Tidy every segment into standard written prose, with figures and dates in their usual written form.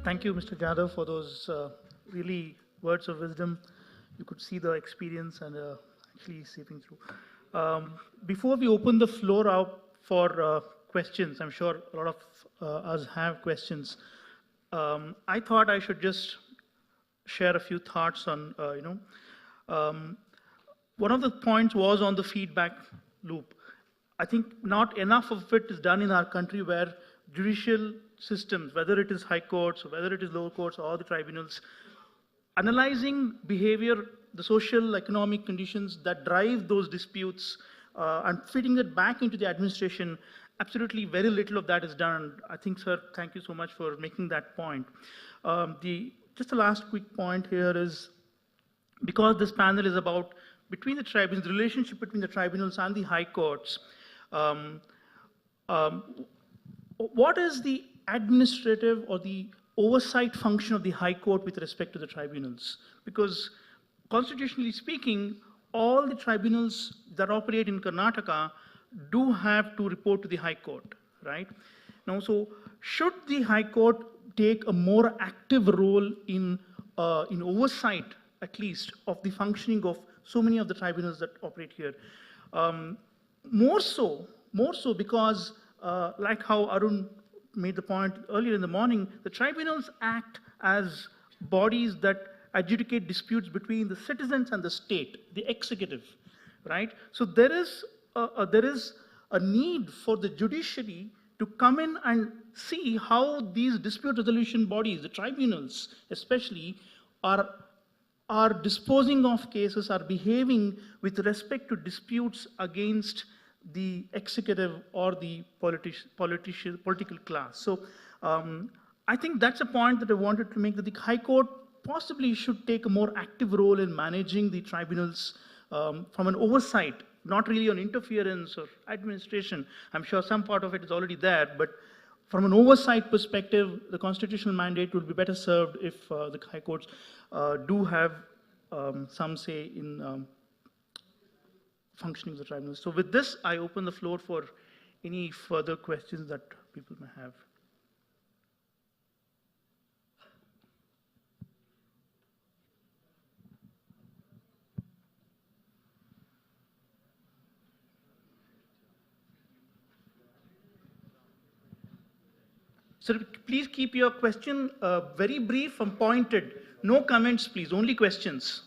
Thank you, Mr. Jadhav, for those really words of wisdom. You could see the experience and actually seeping through. Before we open the floor out for questions, I'm sure a lot of us have questions. I thought I should just share a few thoughts on, one of the points was on the feedback loop. I think not enough of it is done in our country where judicial systems, whether it is high courts, or whether it is lower courts or the tribunals, analyzing behavior, the social, economic conditions that drive those disputes and fitting it back into the administration, absolutely very little of that is done. I think, sir, thank you so much for making that point. Just the last quick point here is, because this panel is about between the tribunals, the relationship between the tribunals and the high courts, what is the administrative or the oversight function of the high court with respect to the tribunals? Because constitutionally speaking, all the tribunals that operate in Karnataka do have to report to the high court, right? Now, so should the high court take a more active role in oversight, at least, of the functioning of so many of the tribunals that operate here? More so because, like how Arun made the point earlier in the morning, the tribunals act as bodies that adjudicate disputes between the citizens and the state, the executive, right? So there is a need for the judiciary to come in and see how these dispute resolution bodies, the tribunals especially, are disposing of cases, are behaving with respect to disputes against the executive or the political class. So I think that's a point that I wanted to make, that the High Court possibly should take a more active role in managing the tribunals from an oversight, not really on interference or administration. I'm sure some part of it is already there, but from an oversight perspective, the constitutional mandate would be better served if the High Courts do have some say in functioning of the tribunals. So with this, I open the floor for any further questions that people may have. Sir, please keep your question very brief and pointed. No comments, please, only questions.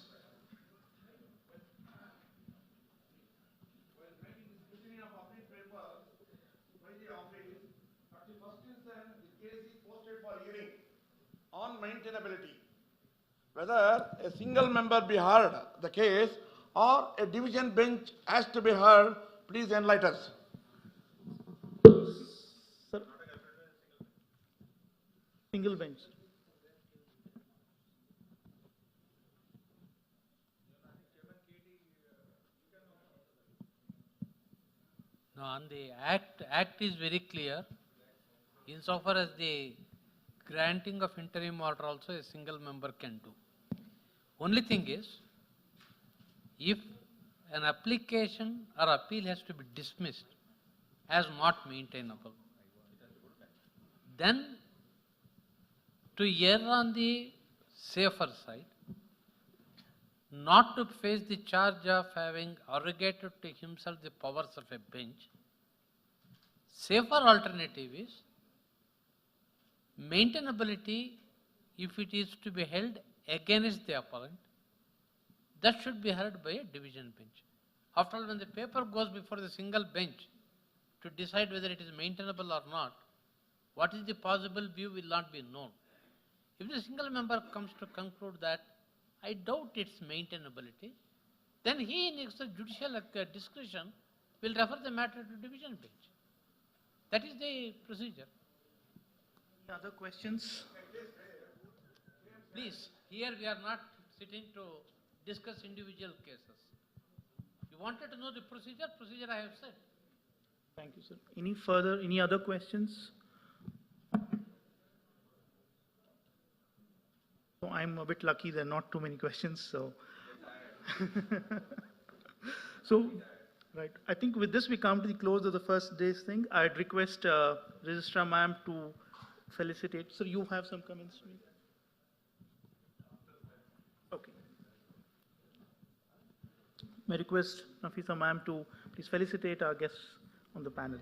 On maintainability, whether a single member be heard the case or a division bench has to be heard, please enlighten us. Sir, single bench. No, on the act is very clear. Insofar as the granting of interim order also a single member can do. Only thing is, if an application or appeal has to be dismissed as not maintainable, then to err on the safer side, not to face the charge of having arrogated to himself the powers of a bench, safer alternative is maintainability. If it is to be held against the appellant, that should be heard by a division bench. After all, when the paper goes before the single bench to decide whether it is maintainable or not, what is the possible view will not be known. If the single member comes to conclude that I doubt its maintainability, then he in his judicial discretion will refer the matter to division bench. That is the procedure. Any other questions? Please, here we are not sitting to discuss individual cases. You wanted to know the procedure I have said. Thank you, sir. Any other questions? So I'm a bit lucky, there are not too many questions, so. So, right, I think with this we come to the close of the first day's thing. I'd request Registrar Ma'am to felicitate. Sir, you have some comments to make? Okay. May I request Nafisa ma'am to please felicitate our guests on the panel.